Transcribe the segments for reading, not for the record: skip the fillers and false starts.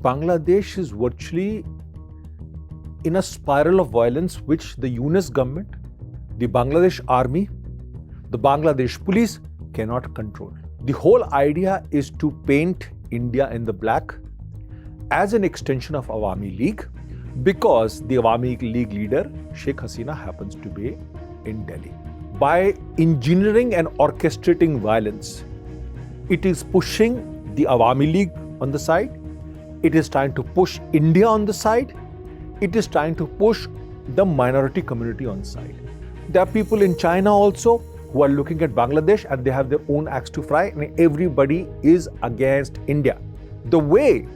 Bangladesh is virtually in a spiral of violence which the Yunus government, the Bangladesh army, the Bangladesh police cannot control. The whole idea is to paint India in the black as an extension of Awami League, because the Awami League leader, Sheikh Hasina, happens to be in Delhi. By engineering and orchestrating violence, it is pushing the Awami League on the side, it is trying to push India on the side, it is trying to push the minority community on the side. There are people in China also who are looking at Bangladesh and they have their own axe to fry, and everybody is against India. The way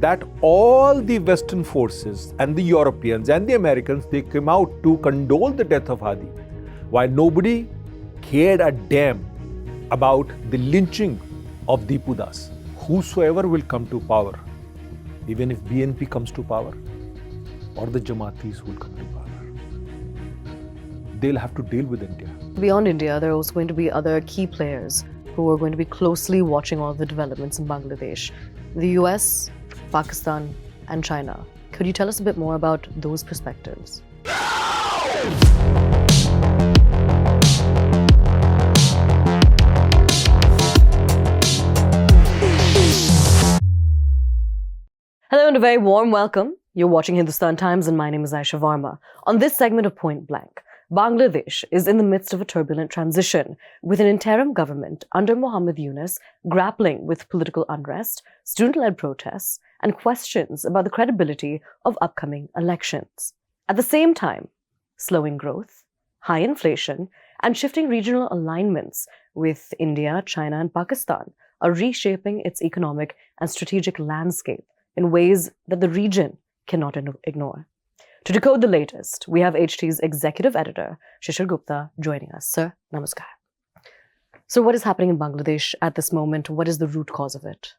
that all the Western forces and the Europeans and the Americans, they came out to condole the death of Hadi, while nobody cared a damn about the lynching of Deepu Das. Whosoever will come to power, even if BNP comes to power or the Jamaatis will come to power, they'll have to deal with India. Beyond India, there are also going to be other key players who are going to be closely watching all the developments in Bangladesh. The US, Pakistan, and China. Could you tell us a bit more about those perspectives? Hello and a very warm welcome. You're watching Hindustan Times and my name is Aisha Varma. On this segment of Point Blank, Bangladesh is in the midst of a turbulent transition, with an interim government under Mohammed Yunus grappling with political unrest, student-led protests, and questions about the credibility of upcoming elections. At the same time, slowing growth, high inflation, and shifting regional alignments with India, China, and Pakistan are reshaping its economic and strategic landscape in ways that the region cannot ignore. To decode the latest, we have HT's executive editor, Shishir Gupta, joining us. Sir, namaskar. So what is happening in Bangladesh at this moment? What is the root cause of it?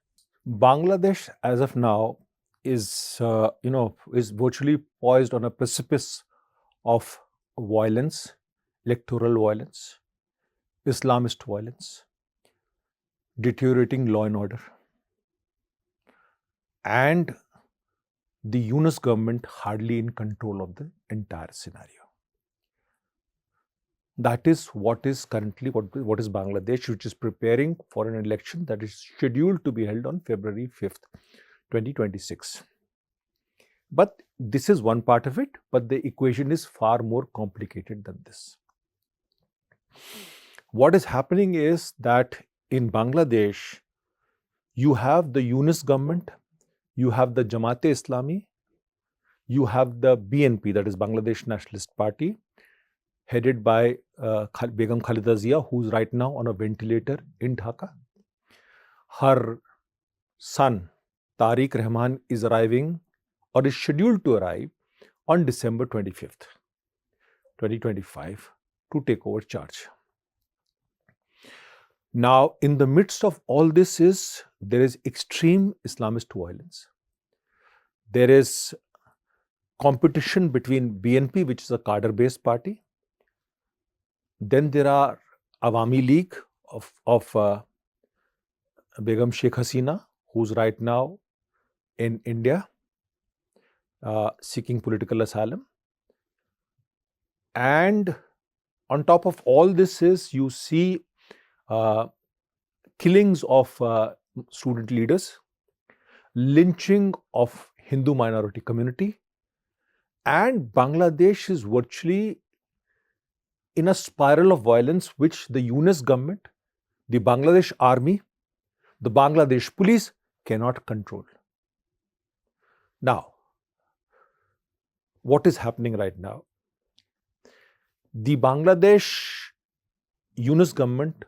Bangladesh, as of now, is virtually poised on a precipice of violence, electoral violence, Islamist violence, deteriorating law and order, and the Yunus government hardly in control of the entire scenario. That is what is currently what is Bangladesh, which is preparing for an election that is scheduled to be held on February 5th, 2026. But this is one part of it, but the equation is far more complicated than this. What is happening is that in Bangladesh, you have the Yunus government, you have the Jamaat Islami, you have the BNP, that is Bangladesh Nationalist Party, headed by Begum Khalida Zia, who's right now on a ventilator in Dhaka. Her son, Tariq Rahman, is arriving or is scheduled to arrive on December 25th, 2025 to take over charge. Now, in the midst of all this there is extreme Islamist violence. There is competition between BNP, which is a cadre-based party. Then there are Awami League of Begum Sheikh Hasina, who's right now in India seeking political asylum. And on top of all this you see killings of student leaders, lynching of Hindu minority community, and Bangladesh is virtually in a spiral of violence which the Yunus government, the Bangladesh army, the Bangladesh police cannot control. Now, what is happening right now? The Bangladesh Yunus government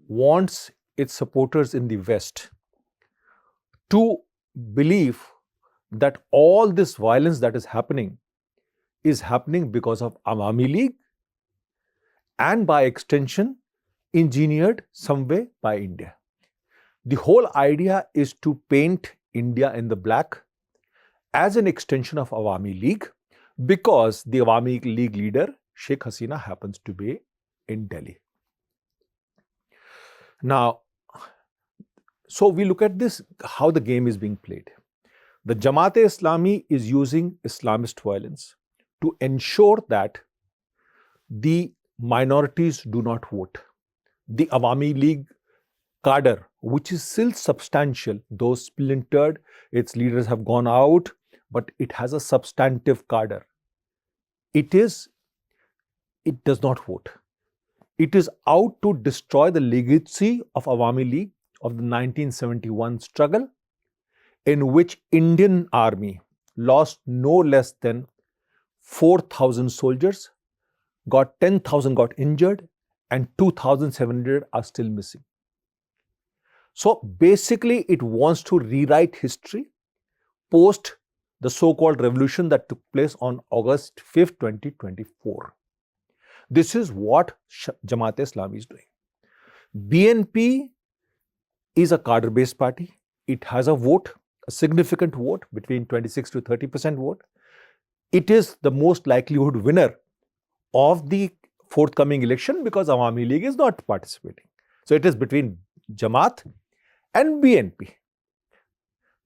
wants its supporters in the West to believe that all this violence that is happening because of Awami League and by extension engineered some way by India. The whole idea is to paint India in the black as an extension of Awami League, because the Awami League leader, Sheikh Hasina, happens to be in Delhi. Now, so we look at this, how the game is being played. The Jamaat-e-Islami is using Islamist violence to ensure that the minorities do not vote. The Awami League cadre, which is still substantial, though splintered, its leaders have gone out, but it has a substantive cadre. It does not vote. It is out to destroy the legacy of Awami League of the 1971 struggle, in which Indian army lost no less than 4,000 soldiers, 10,000 got injured, and 2,700 are still missing. So basically, it wants to rewrite history post the so-called revolution that took place on August 5th, 2024. This is what Jamaat-e-Islami is doing. BNP is a cadre-based party. It has a vote, a significant vote, between 26 to 30% vote. It is the most likelihood winner of the forthcoming election because Awami League is not participating. So it is between Jamaat and BNP.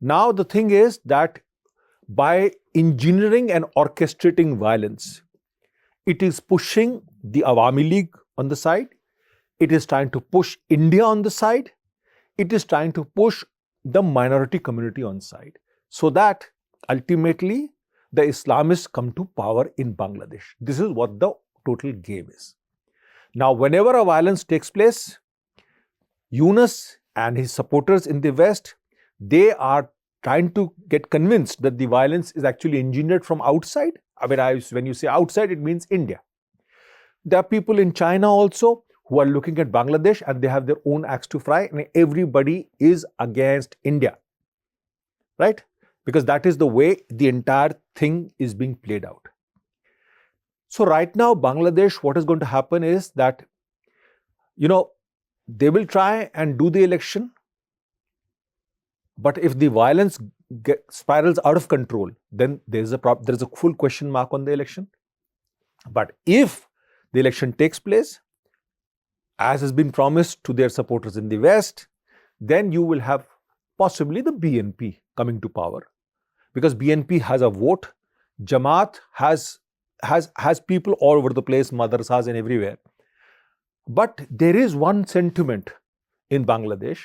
Now the thing is that by engineering and orchestrating violence, it is pushing the Awami League on the side. It is trying to push India on the side. It is trying to push the minority community on side, so that ultimately the Islamists come to power in Bangladesh. This is what the total game is. Now, whenever a violence takes place, Yunus and his supporters in the West, they are trying to get convinced that the violence is actually engineered from outside. When you say outside, it means India. There are people in China also who are looking at Bangladesh and they have their own axe to fry, and everybody is against India, right? Because that is the way the entire thing is being played out. So right now, Bangladesh, what is going to happen is that, they will try and do the election. But if the violence spirals out of control, then there is a full question mark on the election. But if the election takes place, as has been promised to their supporters in the West, then you will have possibly the BNP coming to power. Because BNP has a vote, Jamaat has people all over the place, madrasas and everywhere. But there is one sentiment in Bangladesh,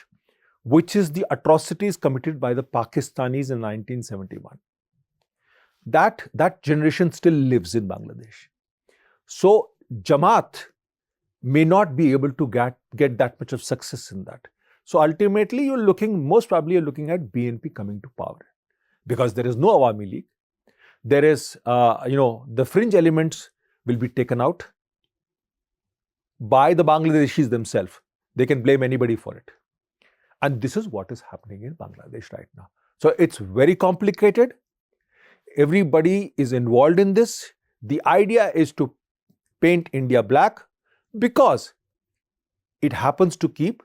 which is the atrocities committed by the Pakistanis in 1971. That generation still lives in Bangladesh. So Jamaat may not be able to get that much of success in that. So ultimately, most probably you're looking at BNP coming to power. Because there is no Awami League. There is, the fringe elements will be taken out by the Bangladeshis themselves. They can blame anybody for it. And this is what is happening in Bangladesh right now. So it's very complicated. Everybody is involved in this. The idea is to paint India black because it happens to keep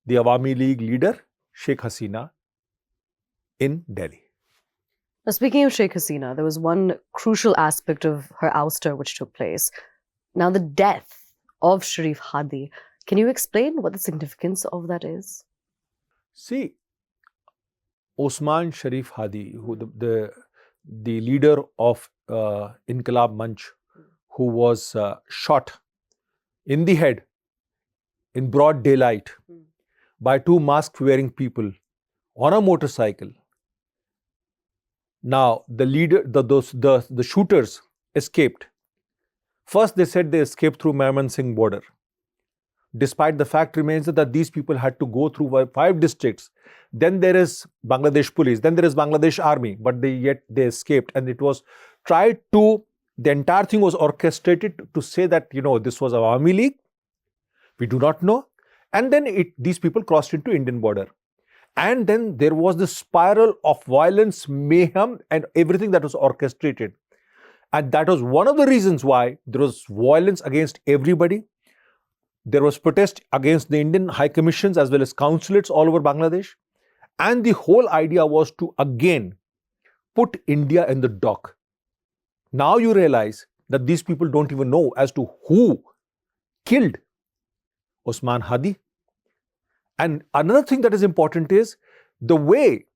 the Awami League leader, Sheikh Hasina, in Delhi. Now, speaking of Sheikh Hasina, there was one crucial aspect of her ouster which took place. Now, the death of Sharif Hadi. Can you explain what the significance of that is? See, Osman Sharif Hadi, who the leader of Inqilab Manch, who was shot in the head in broad daylight by two mask-wearing people on a motorcycle. Now, the shooters escaped. First, they said they escaped through Mymensingh border. Despite the fact remains that these people had to go through 5 districts. Then there is Bangladesh police. Then there is Bangladesh army. But they escaped. And it was tried to, the entire thing was orchestrated to say that, this was Awami League. We do not know. And then these people crossed into Indian border. And then there was this spiral of violence, mayhem, and everything that was orchestrated. And that was one of the reasons why there was violence against everybody. There was protest against the Indian high commissions as well as consulates all over Bangladesh. And the whole idea was to again put India in the dock. Now you realize that these people don't even know as to who killed Osman Hadi. And another thing that is important is the way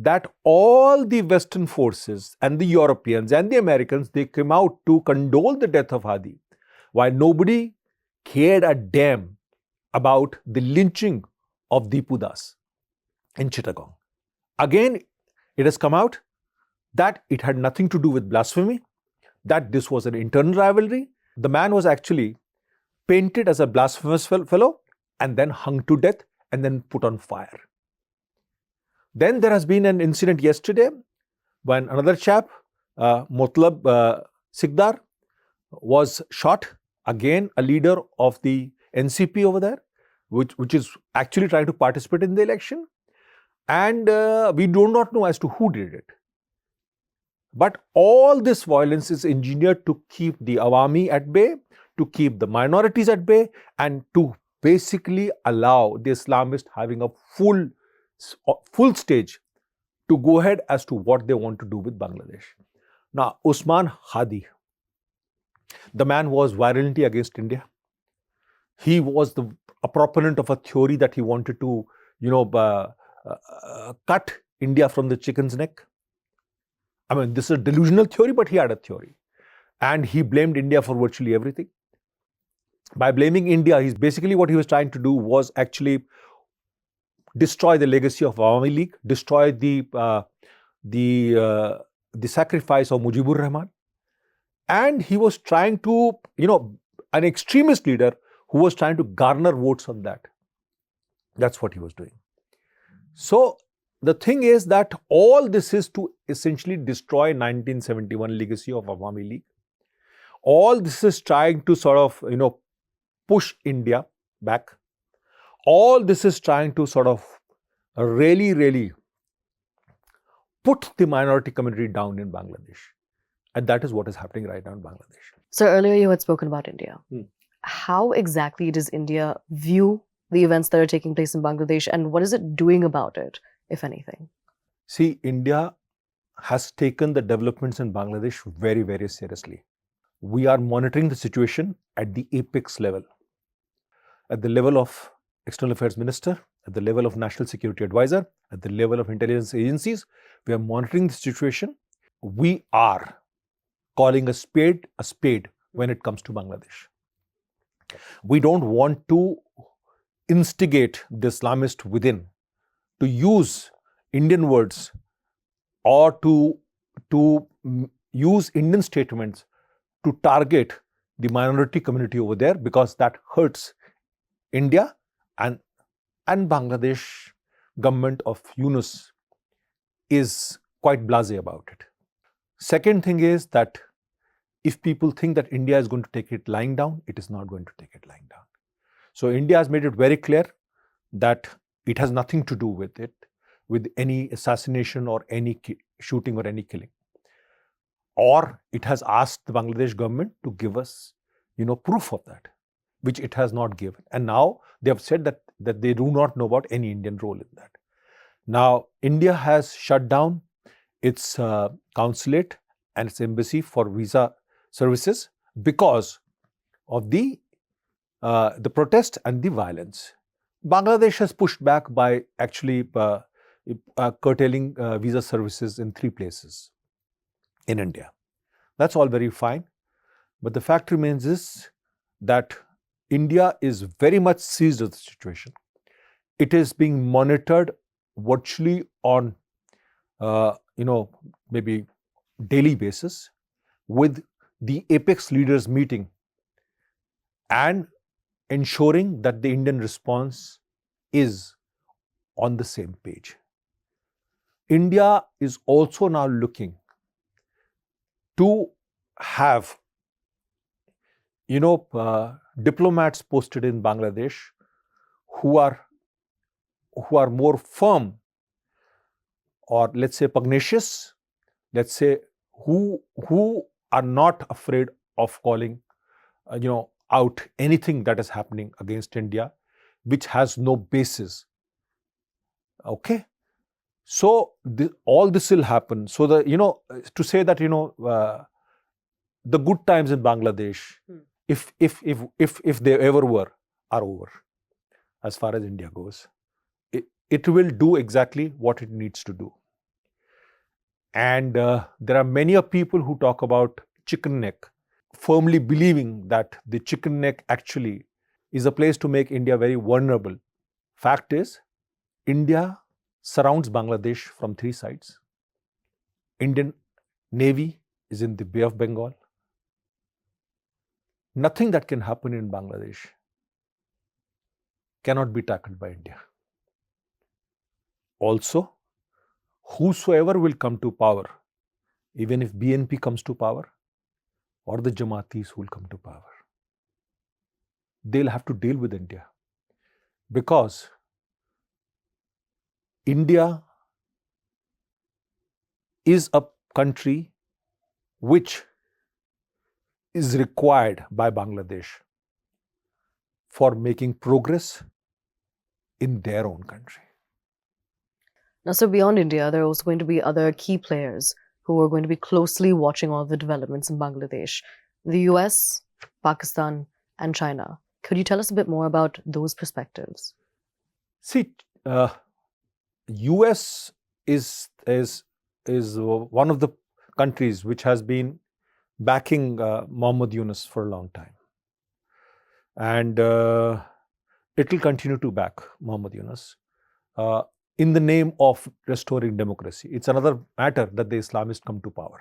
that all the Western forces and the Europeans and the Americans, they came out to condole the death of Hadi, while nobody cared a damn about the lynching of Deepu Das in Chittagong. Again, it has come out that it had nothing to do with blasphemy, that this was an internal rivalry. The man was actually painted as a blasphemous fellow and then hung to death and then put on fire. Then there has been an incident yesterday when another chap, Motlab Sikdar, was shot, again a leader of the NCP over there, which is actually trying to participate in the election. And we do not know as to who did it. But all this violence is engineered to keep the Awami at bay, to keep the minorities at bay, and to basically allow the Islamists having a full stage to go ahead as to what they want to do with Bangladesh. Now, Usman Hadi, the man was virulently against India. He was a proponent of a theory that he wanted to, cut India from the chicken's neck. I mean, this is a delusional theory, but he had a theory. And he blamed India for virtually everything. By blaming India, what he was trying to do was actually destroy the legacy of Awami League, destroy the sacrifice of Mujibur Rahman. And he was trying to, an extremist leader who was trying to garner votes on that. That's what he was doing. So the thing is that all this is to essentially destroy 1971 legacy of Awami League. All this is trying to sort of, push India back. All this is trying to sort of really, really put the minority community down in Bangladesh. And that is what is happening right now in Bangladesh. So earlier you had spoken about India. How exactly does India view the events that are taking place in Bangladesh, and what is it doing about it, if anything? See, India has taken the developments in Bangladesh very, very seriously. We are monitoring the situation at the apex level, at the level of External Affairs Minister, at the level of National Security Advisor, at the level of intelligence agencies. We are monitoring the situation. We are calling a spade when it comes to Bangladesh. We don't want to instigate the Islamist within to use Indian words or to use Indian statements to target the minority community over there, because that hurts India, and Bangladesh government of Yunus is quite blasé about it. Second thing is that if people think that India is going to take it lying down, it is not going to take it lying down. So India has made it very clear that it has nothing to do with it, with any assassination or any shooting or any killing. Or it has asked the Bangladesh government to give us, proof of that, which it has not given. And now they have said that they do not know about any Indian role in that. Now, India has shut down its consulate and its embassy for visa services because of the protest and the violence. Bangladesh has pushed back by actually curtailing visa services in 3 places in India. That's all very fine. But the fact remains is that India is very much seized of the situation. It is being monitored virtually on, maybe daily basis, with the apex leaders meeting and ensuring that the Indian response is on the same page. India is also now looking to have, diplomats posted in Bangladesh who are more firm, or let's say pugnacious, let's say who are not afraid of calling, out anything that is happening against India, which has no basis. Okay, so all this will happen. So to say that the good times in Bangladesh, if they ever were, are over. As far as India goes, it will do exactly what it needs to do. And there are many people who talk about chicken neck, firmly believing that the chicken neck actually is a place to make India very vulnerable. Fact is, India surrounds Bangladesh from three sides. Indian Navy is in the Bay of Bengal. Nothing that can happen in Bangladesh cannot be tackled by India. Also, whosoever will come to power, even if BNP comes to power or the Jamaatis who will come to power, they'll have to deal with India, because India is a country which is required by Bangladesh for making progress in their own country. Now, so beyond India, there are also going to be other key players who are going to be closely watching all the developments in Bangladesh. The US, Pakistan, and China. Could you tell us a bit more about those perspectives? See, US is one of the countries which has been backing Mohammed Yunus for a long time. And it will continue to back Mohammed Yunus in the name of restoring democracy. It's another matter that the Islamists come to power.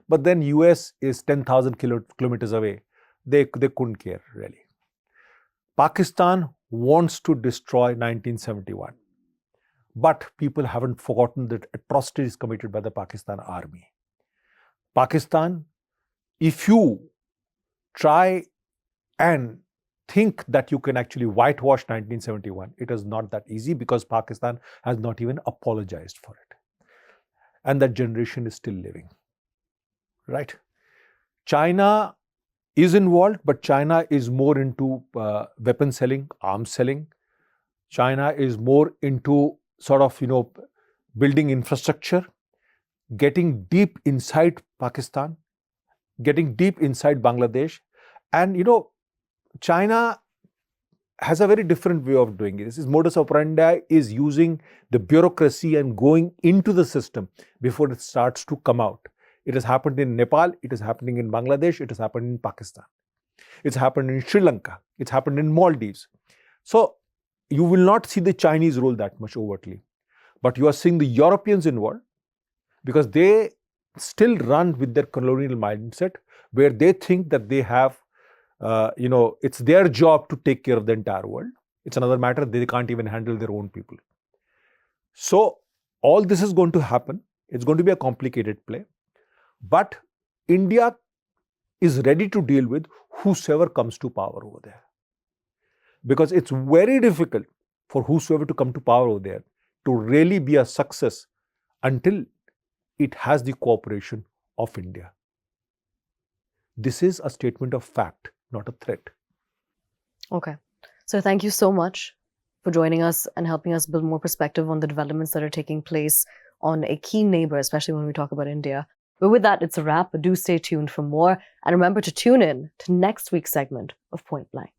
But then US is 10,000 kilometers away. They couldn't care, really. Pakistan wants to destroy 1971. But people haven't forgotten the atrocities committed by the Pakistan army. Pakistan, if you try and think that you can actually whitewash 1971, it is not that easy, because Pakistan has not even apologized for it. And that generation is still living. Right? China is involved, but China is more into weapon selling, arms selling. China is more into sort of, building infrastructure, getting deep inside Pakistan, getting deep inside Bangladesh. And, China has a very different way of doing it. This is modus operandi is using the bureaucracy and going into the system before it starts to come out. It has happened in Nepal, it is happening in Bangladesh, it has happened in Pakistan. It's happened in Sri Lanka, it's happened in Maldives. So you will not see the Chinese role that much overtly. But you are seeing the Europeans involved, because they still run with their colonial mindset, where they think that they have, it's their job to take care of the entire world. It's another matter, they can't even handle their own people. So all this is going to happen. It's going to be a complicated play. But India is ready to deal with whosoever comes to power over there. Because it's very difficult for whosoever to come to power over there to really be a success until it has the cooperation of India. This is a statement of fact, not a threat. Okay. So thank you so much for joining us and helping us build more perspective on the developments that are taking place on a key neighbor, especially when we talk about India. But with that, it's a wrap. Do stay tuned for more. And remember to tune in to next week's segment of Point Blank.